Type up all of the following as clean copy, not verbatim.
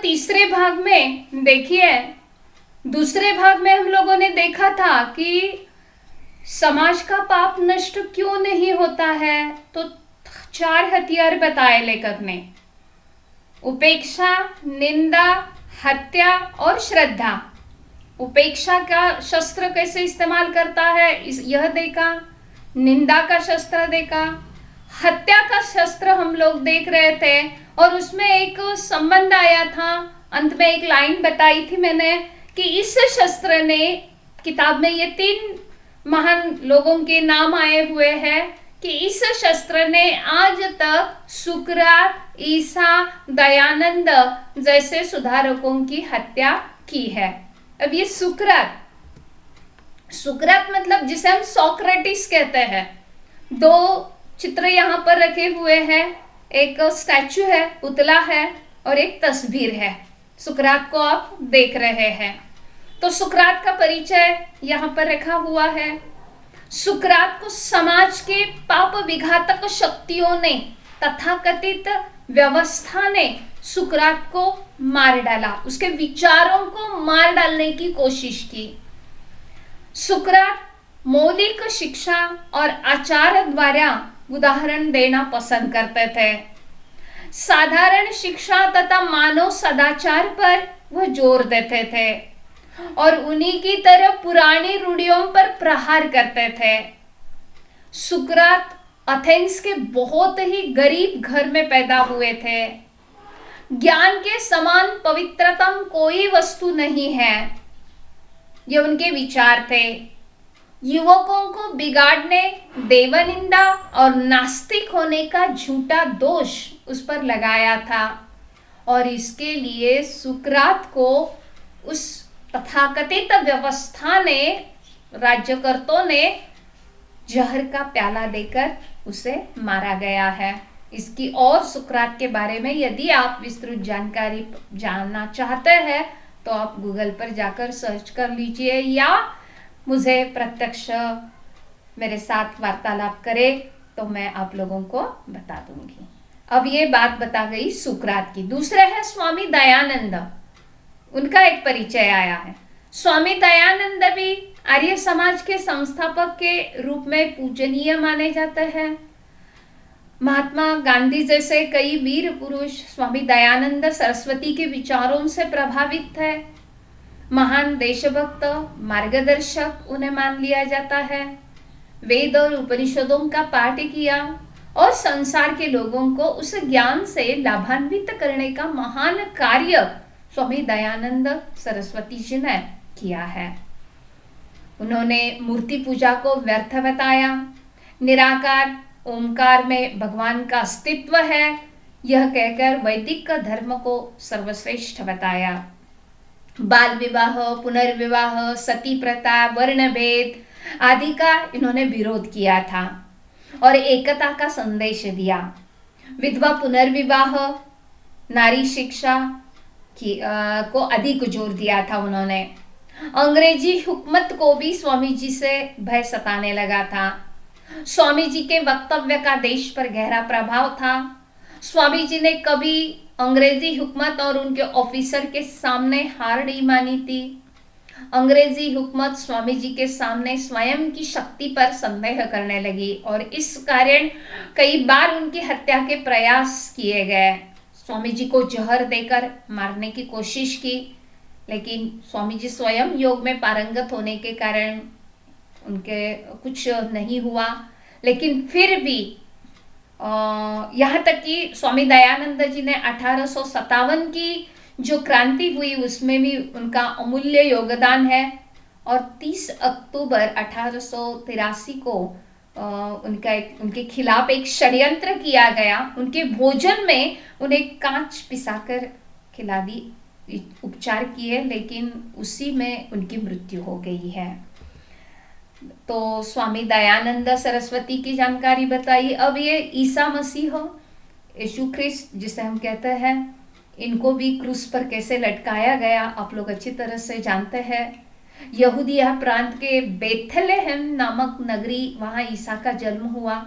तीसरे भाग में देखिए, दूसरे भाग में हम लोगों ने देखा था कि समाज का पाप नष्ट क्यों नहीं होता है। तो 4 हथियार बताए लेखक ने: उपेक्षा, निंदा, हत्या और श्रद्धा। उपेक्षा का शस्त्र कैसे इस्तेमाल करता है यह देखा, निंदा का शस्त्र देखा, हत्या का शस्त्र हम लोग देख रहे थे, और उसमें एक संबंध आया था। अंत में एक लाइन बताई थी मैंने कि इस शस्त्र ने, किताब में ये 3 महान लोगों के नाम आए हुए हैं कि इस शस्त्र ने आज तक सुकरात, ईसा, दयानंद जैसे सुधारकों की हत्या की है। अब ये सुकरात मतलब जिसे हम सोक्रेटिस कहते हैं, 2 चित्र यहाँ पर रखे हुए हैं, एक स्टैचू है, पुतला है, और एक तस्वीर है। सुकरात को आप देख रहे हैं। तो सुकरात का परिचय यहाँ पर रखा हुआ है। सुकरात को समाज के पाप विघातक शक्तियों ने, तथाकथित व्यवस्था ने सुकरात को मार डाला, उसके विचारों को मार डालने की कोशिश की। सुकरात मौलिक शिक्षा और आचार द्वारा उदाहरण देना पसंद करते थे। साधारण शिक्षा तथा मानव सदाचार पर वह जोर देते थे और उन्हीं की तरह पुरानी रूढ़ियों पर प्रहार करते थे। सुकरात एथेंस के बहुत ही गरीब घर में पैदा हुए थे। ज्ञान के समान पवित्रतम कोई वस्तु नहीं है, ये उनके विचार थे। युवकों को बिगाड़ने, देवनिंदा और नास्तिक होने का झूठा दोष उस पर लगाया था, और इसके लिए सुकरात को उस तथाकथित व्यवस्था ने, राज्यकर्ताओं ने जहर का प्याला देकर उसे मारा गया है। इसकी और सुकरात के बारे में यदि आप विस्तृत जानकारी जानना चाहते हैं तो आप गूगल पर जाकर सर्च कर लीजिए, या मुझे प्रत्यक्ष मेरे साथ वार्तालाप करें तो मैं आप लोगों को बता दूंगी। अब ये बात बता गई सुकरात की। दूसरे है स्वामी दयानंद, उनका एक परिचय आया है। स्वामी दयानंद भी आर्य समाज के संस्थापक के रूप में पूजनीय माने जाते हैं। महात्मा गांधी जैसे कई वीर पुरुष स्वामी दयानंद सरस्वती के विचारों से प्रभावित थे। महान देशभक्त, मार्गदर्शक उन्हें मान लिया जाता है। वेद और उपनिषदों का पाठ किया और संसार के लोगों को उस ज्ञान से लाभान्वित करने का महान कार्य स्वामी दयानंद सरस्वती जी ने किया है। उन्होंने मूर्ति पूजा को व्यर्थ बताया, निराकार ओमकार में भगवान का अस्तित्व है यह कहकर वैदिक धर्म को सर्वश्रेष्ठ बताया। बाल विवाह, पुनर्विवाह, सती प्रथा, वर्ण भेद आदि का इन्होंने विरोध किया था और एकता का संदेश दिया। विधवा पुनर्विवाह, नारी शिक्षा को अधिक जोर दिया था उन्होंने। अंग्रेजी हुकूमत को भी स्वामी जी से भय सताने लगा था। स्वामी जी के वक्तव्य का देश पर गहरा प्रभाव था। स्वामी जी ने कभी अंग्रेजी हुकूमत और उनके ऑफिसर के सामने हार नहीं मानी थी। अंग्रेजी हुकूमत स्वामी जी के सामने स्वयं की शक्ति पर संदेह करने लगी और इस कारण कई बार उनकी हत्या के प्रयास किए गए। स्वामी जी को जहर देकर मारने की कोशिश की, लेकिन स्वामी जी स्वयं योग में पारंगत होने के कारण उनके कुछ नहीं हुआ। लेकिन फिर भी यहाँ तक कि स्वामी दयानंद जी ने 1857 की जो क्रांति हुई उसमें भी उनका अमूल्य योगदान है। और 30 अक्टूबर 1883 को उनके खिलाफ एक षड्यंत्र किया गया। उनके भोजन में उन्हें कांच पिसाकर खिला दी, उपचार किए, लेकिन उसी में उनकी मृत्यु हो गई है। तो स्वामी दयानंद सरस्वती की जानकारी बताई। अब ये ईसा मसीह, यीशु ख्रिस्त जिसे हम कहते हैं, इनको भी क्रूस पर कैसे लटकाया गया आप लोग अच्छी तरह से जानते हैं। यहूदिया प्रांत के बेथलेहम नामक नगरी, वहाँ ईसा का जन्म हुआ।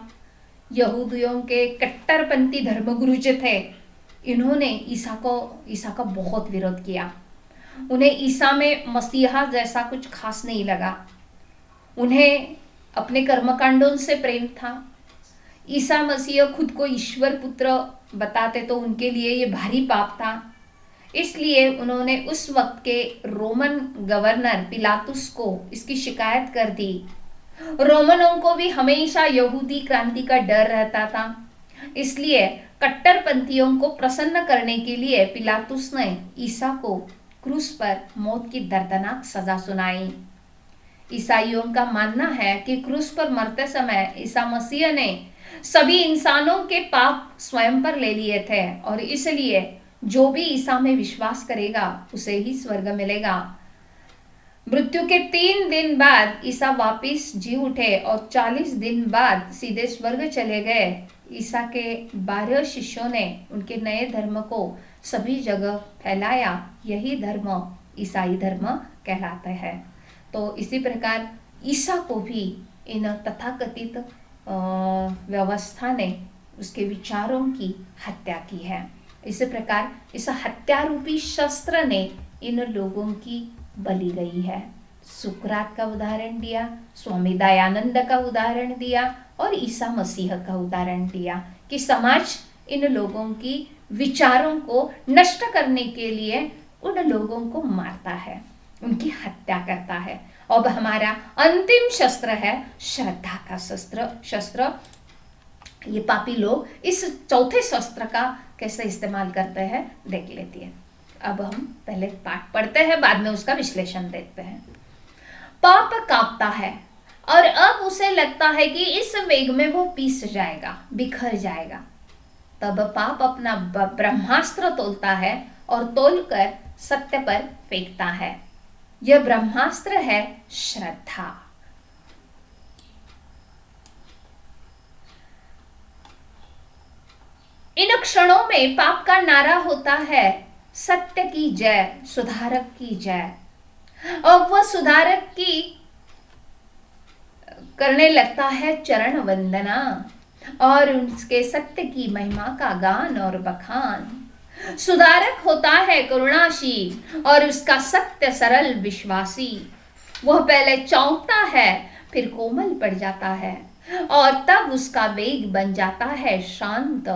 यहूदियों के कट्टरपंथी धर्मगुरु जो थे इन्होंने ईसा का बहुत विरोध किया। उन्हें ईसा में मसीहा जैसा कुछ खास नहीं लगा। उन्हें अपने कर्मकांडों से प्रेम था। ईसा मसीह खुद को ईश्वर पुत्र बताते तो उनके लिए ये भारी पाप था। इसलिए उन्होंने उस वक्त के रोमन गवर्नर पिलातुस को इसकी शिकायत कर दी। रोमनों को भी हमेशा यहूदी क्रांति का डर रहता था, इसलिए कट्टरपंथियों को प्रसन्न करने के लिए पिलातुस ने ईसा को क्रूस पर मौत की दर्दनाक सजा सुनाई। ईसाइयों का मानना है कि क्रूस पर मरते समय ईसा मसीह ने सभी इंसानों के पाप स्वयं पर ले लिए थे और इसलिए जो भी ईसा में विश्वास करेगा उसे ही स्वर्ग मिलेगा। मृत्यु के 3 दिन बाद ईसा वापिस जी उठे और 40 दिन बाद सीधे स्वर्ग चले गए। ईसा के 12 शिष्यों ने उनके नए धर्म को सभी जगह फैलाया। यही धर्म ईसाई धर्म कहलाता है। तो इसी प्रकार ईसा को भी इन तथाकथित व्यवस्था ने उसके विचारों की हत्या की है। इसी प्रकार इस हत्या रूपी शस्त्र ने इन लोगों की बलि गई है। सुकरात का उदाहरण दिया, स्वामी दयानंद का उदाहरण दिया और ईसा मसीह का उदाहरण दिया कि समाज इन लोगों की विचारों को नष्ट करने के लिए उन लोगों को मारता है, उनकी हत्या करता है। अब हमारा अंतिम शस्त्र है श्रद्धा का शस्त्र। ये पापी लोग इस चौथे शस्त्र का कैसे इस्तेमाल करते हैं देख लेते हैं। अब हम पहले पाठ पढ़ते हैं, बाद में उसका विश्लेषण देखते हैं। पाप कांपता है और अब उसे लगता है कि इस वेग में वो पीस जाएगा, बिखर जाएगा। तब पाप अपना ब्रह्मास्त्र तोलता है और तोलकर सत्य पर फेंकता है। यह ब्रह्मास्त्र है श्रद्धा। इन क्षणों में पाप का नारा होता है सत्य की जय, सुधारक की जय। अब वह सुधारक की करने लगता है चरण वंदना और उसके सत्य की महिमा का गान और बखान। सुधारक होता है करुणाशील और उसका सत्य सरल विश्वासी। वह पहले चौंकता है, फिर कोमल पड़ जाता है और तब उसका वेग बन जाता है शांत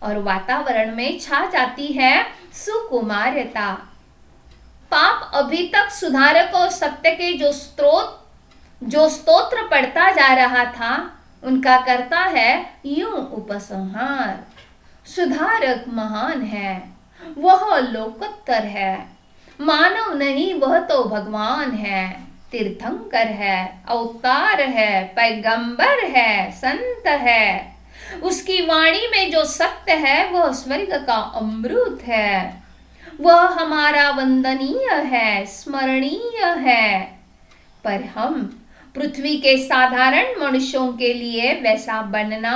और वातावरण में छा जाती है सुकुमारता। पाप अभी तक सुधारक और सत्य के जो स्तोत्र पढ़ता जा रहा था उनका करता है यूं उपसंहार। सुधारक महान है, वह लोकोत्तर है, मानव नहीं वह तो भगवान है, तीर्थंकर है, अवतार है, पैगंबर है, संत है। उसकी वाणी में जो सत्य है वह स्वर्ग का अमृत है। वह हमारा वंदनीय है, स्मरणीय है। पर हम पृथ्वी के साधारण मनुष्यों के लिए वैसा बनना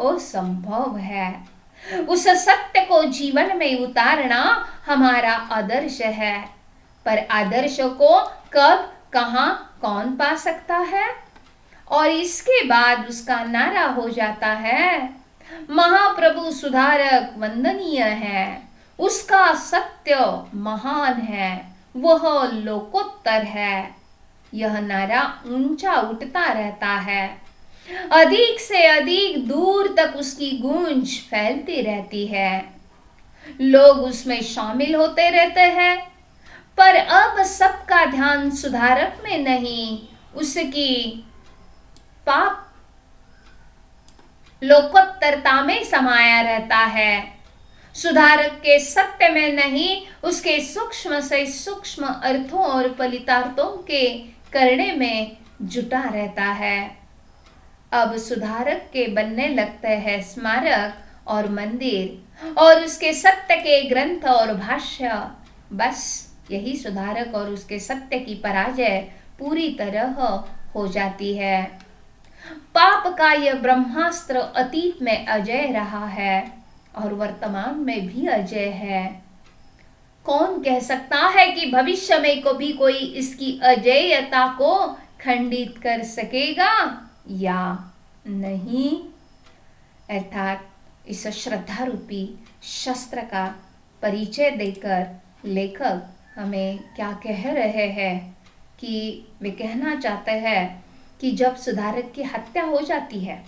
असंभव है। उस सत्य को जीवन में उतारना हमारा आदर्श है। पर आदर्श को कब, कहां, कौन पा सकता है? और इसके बाद उसका नारा हो जाता है महाप्रभु सुधारक वंदनीय है, उसका सत्य महान है, वह लोकोत्तर है। यह नारा ऊंचा उठता रहता है, अधिक से अधिक दूर तक उसकी गूंज फैलती रहती है। लोग उसमें शामिल होते रहते हैं, पर अब सबका ध्यान सुधारक में नहीं, उसकी पाप लोकोत्तरता में समाया रहता है। सुधारक के सत्य में नहीं, उसके सूक्ष्म से सूक्ष्म अर्थों और फलितार्थों के करने में जुटा रहता है। अब सुधारक के बनने लगते हैं स्मारक और मंदिर और उसके सत्य के ग्रंथ और भाष्य। बस यही सुधारक और उसके सत्य की पराजय पूरी तरह हो जाती है। पाप का यह ब्रह्मास्त्र अतीत में अजय रहा है और वर्तमान में भी अजय है। कौन कह सकता है कि भविष्य में कभी कोई इसकी अजेयता को खंडित कर सकेगा या नहीं? अर्थात इस श्रद्धा रूपी शस्त्र का परिचय देकर लेखक हमें क्या कह रहे हैं कि वे कहना चाहते हैं कि जब सुधारक की हत्या हो जाती है,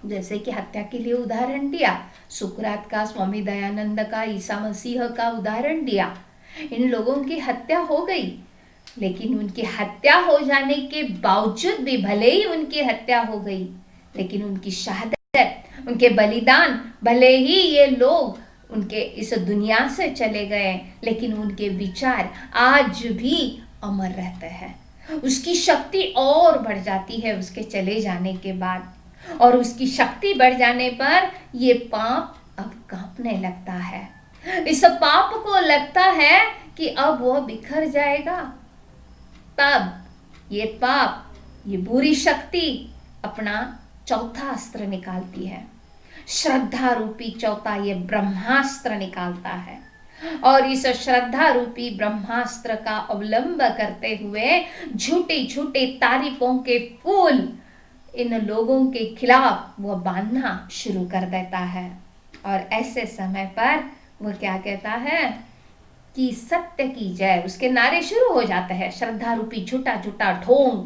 जैसे कि हत्या के लिए उदाहरण दिया, सुकरात का, स्वामी दयानंद का, ईसा मसीह का उदाहरण दिया, इन लोगों की हत्या हो गई, लेकिन उनकी हत्या हो जाने के बावजूद भी, भले ही उनकी हत्या हो गई, लेकिन उनकी शहादत, उनके बलिदान, भले ही ये लोग उनके इस दुनिया से चले गए, लेकिन उनके विचार आज भी अमर रहते हैं। उसकी शक्ति और बढ़ जाती है उसके चले जाने के बाद, और उसकी शक्ति बढ़ जाने पर ये पाप अब कांपने लगता है। इस पाप को लगता है कि अब वह बिखर जाएगा। तब ये पाप, ये बुरी शक्ति अपना चौथा अस्त्र निकालती है। श्रद्धा रूपी चौथा ये ब्रह्मास्त्र निकालता है, और इस श्रद्धा रूपी ब्रह्मास्त्र का अवलंब करते हुए झूठे झूठे तारीफों के फूल इन लोगों के खिलाफ वह बांधना शुरू कर देता है। और ऐसे समय पर वह क्या कहता है कि सत्य की जय, उसके नारे शुरू हो जाते हैं। श्रद्धा रूपी झूठा झूठा ढोंग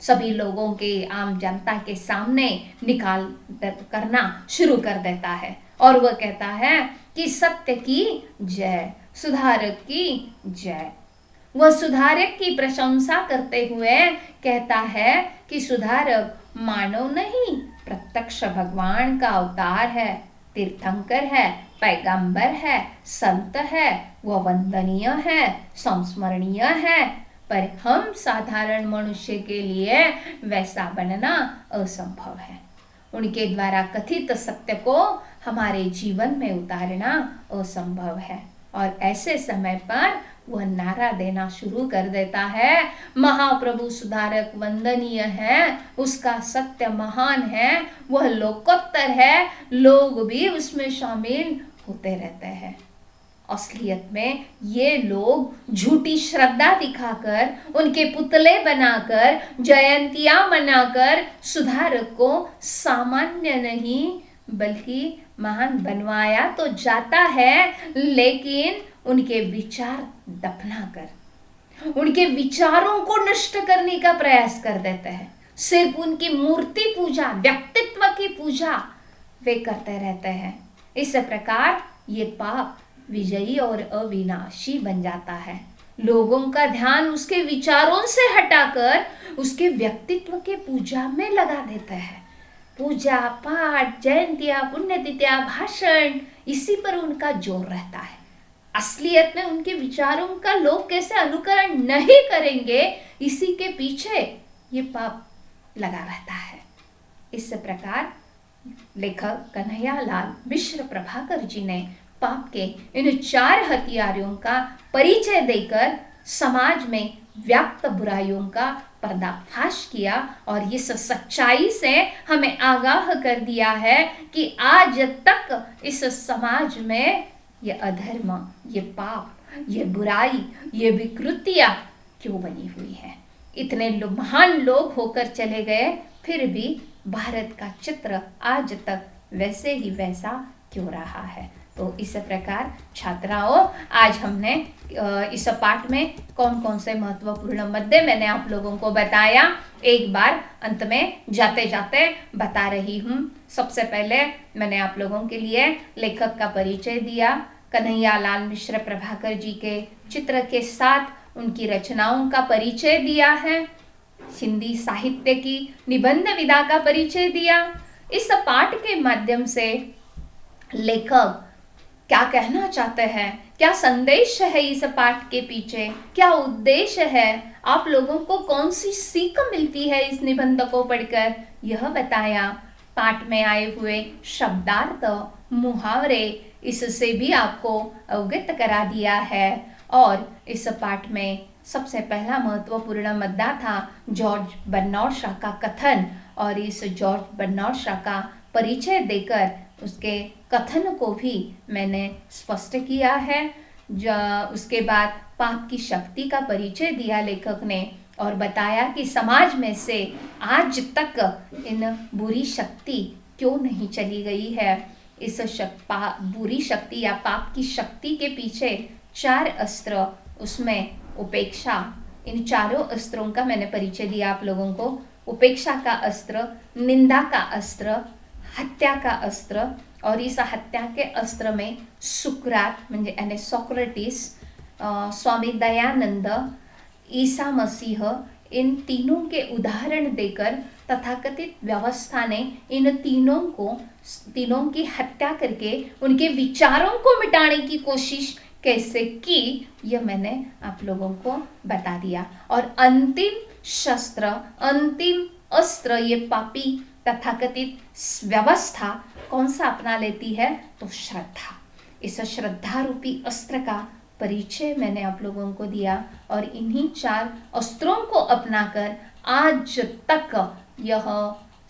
सभी लोगों के, आम जनता के सामने निकाल करना शुरू कर देता है, और वह कहता है कि सत्य की जय, सुधारक की जय। वह सुधारक की प्रशंसा करते हुए कहता है कि सुधारक मानव नहीं, प्रत्यक्ष भगवान का अवतार है, तीर्थंकर है, पैगंबर है, संत है, वह वंदनीय है, संस्मरणीय है, पर हम साधारण मनुष्य के लिए वैसा बनना असंभव है। उनके द्वारा कथित सत्य को हमारे जीवन में उतारना असंभव है। और ऐसे समय पर वह नारा देना शुरू कर देता है, महाप्रभु सुधारक वंदनीय है, उसका सत्य महान है, वह लोकोत्तर है, लोग भी उसमें शामिल होते रहते हैं। असलियत में ये लोग झूठी श्रद्धा दिखाकर, उनके पुतले बनाकर, जयंतियां मनाकर सुधारक को सामान्य नहीं बल्कि महान बनवाया तो जाता है, लेकिन उनके विचार दफनाकर, उनके विचारों को नष्ट करने का प्रयास कर देते हैं। सिर्फ उनकी मूर्ति पूजा, व्यक्तित्व की पूजा वे करते रहते हैं। इस प्रकार ये पाप विजयी और अविनाशी बन जाता है। लोगों का ध्यान उसके विचारों से हटाकर उसके व्यक्तित्व के पूजा में लगा देता है। पूजा पाठ, जयंतियां, पुण्यतिथियां, भाषण, इसी पर उनका जोर रहता है। असलियत में उनके विचारों का लोग कैसे अनुकरण नहीं करेंगे, इसी के पीछे ये पाप लगा रहता है। इस प्रकार लेखक कन्हैयालाल मिश्र प्रभाकर जी ने पाप के इन 4 हथियारों का परिचय देकर समाज में व्याप्त बुराइयों का पर्दाफाश किया, और इस सच्चाई से हमें आगाह कर दिया है कि आज तक इस समाज में ये अधर्म, ये पाप, ये बुराई, ये विकृतियां क्यों बनी हुई है। इतने महान लोग होकर चले गए, फिर भी भारत का चित्र आज तक वैसे ही वैसा क्यों रहा है। तो इस प्रकार छात्राओं, आज हमने इस पाठ में कौन कौन से महत्वपूर्ण मुद्दे मैंने आप लोगों को बताया, एक बार अंत में जाते जाते बता रही हूँ। सबसे पहले मैंने आप लोगों के लिए लेखक का परिचय दिया, कन्हैयालाल मिश्र प्रभाकर जी के चित्र के साथ उनकी रचनाओं का परिचय दिया है, हिंदी साहित्य की निबंध विधा का परिचय दिया। इस पाठ के माध्यम से लेखक क्या कहना चाहते हैं, क्या संदेश है इस पाठ के पीछे, क्या उद्देश्य है, आप लोगों को कौन सी सीख मिलती है इस निबंध को पढ़कर, यह बताया। पाठ में आए हुए शब्दार्थ, मुहावरे, इससे भी आपको अवगत करा दिया है। और इस पाठ में सबसे पहला महत्वपूर्ण मुद्दा था जॉर्ज बर्नार्ड शॉ का कथन, और इस जॉर्ज बर्नार्ड शॉ का परिचय देकर उसके कथन को भी मैंने स्पष्ट किया है। उसके बाद पाप की शक्ति का परिचय दिया लेखक ने, और बताया कि समाज में से आज तक इन बुरी शक्ति क्यों नहीं चली गई है। इस बुरी शक्ति या पाप की शक्ति के पीछे 4 अस्त्र, उसमें उपेक्षा, इन चारों अस्त्रों का मैंने परिचय दिया आप लोगों को। उपेक्षा का अस्त्र, निंदा का अस्त्र, हत्या का अस्त्र, और इस हत्या के अस्त्र में सुकरात म्हणजे यानी सोक्रेटिस, स्वामी दयानंद, ईसा मसीह, इन तीनों के उदाहरण देकर तथाकथित व्यवस्था ने इन तीनों की हत्या करके उनके विचारों को मिटाने की कोशिश कैसे की, यह मैंने आप लोगों को बता दिया। और अंतिम शस्त्र, अंतिम अस्त्र ये पापी तथाकथित व्यवस्था कौन सा अपना लेती है, तो श्रद्धा। इस श्रद्धा रूपी अस्त्र का परिचय मैंने आप लोगों को दिया, और इन्हीं 4 अस्त्रों को अपनाकर आज तक यह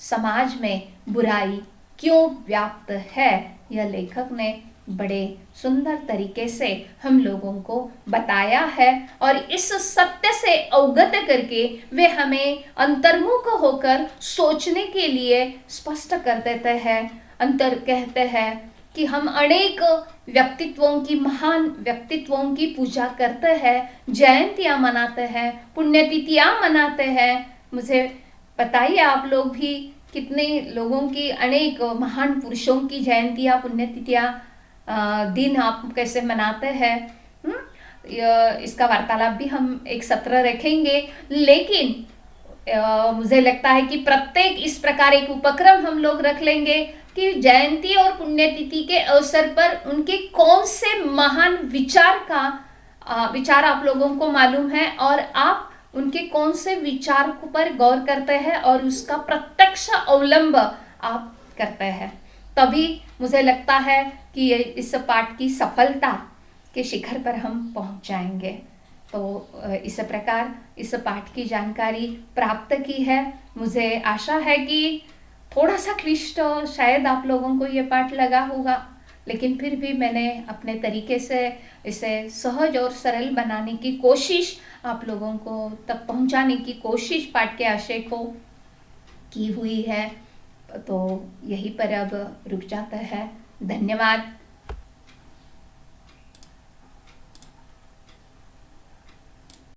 समाज में बुराई क्यों व्याप्त है, यह लेखक ने बड़े सुंदर तरीके से हम लोगों को बताया है। और इस सत्य से अवगत करके वे हमें अंतर्मुख होकर सोचने के लिए स्पष्ट कर देते हैं। कहते हैं कि हम अनेक व्यक्तित्वों की, महान व्यक्तित्वों की पूजा करते हैं, जयंतियाँ मनाते हैं, पुण्यतिथियाँ मनाते हैं। मुझे बताइए आप लोग भी कितने लोगों की, अनेक महान पुरुषों की जयंतियाँ, पुण्यतिथियाँ, दिन आप कैसे मनाते हैं। इसका वार्तालाप भी हम एक सत्र रखेंगे, लेकिन मुझे लगता है कि प्रत्येक इस प्रकार एक उपक्रम हम लोग रख लेंगे कि जयंती और पुण्यतिथि के अवसर पर उनके कौन से महान विचार आप लोगों को मालूम है, और आप उनके कौन से विचार पर गौर करते हैं और उसका प्रत्यक्ष अवलंब आप करते हैं। तभी मुझे लगता है कि इस पाठ की सफलता के शिखर पर हम पहुंच जाएंगे। तो इस प्रकार इस पाठ की जानकारी प्राप्त की है। मुझे आशा है कि थोड़ा सा क्लिष्ट शायद आप लोगों को ये पाठ लगा होगा, लेकिन फिर भी मैंने अपने तरीके से इसे सहज और सरल बनाने की कोशिश, आप लोगों को तक पहुंचाने की कोशिश पाठ के आशय को की हुई है। तो यहीं पर अब रुक जाता है। धन्यवाद।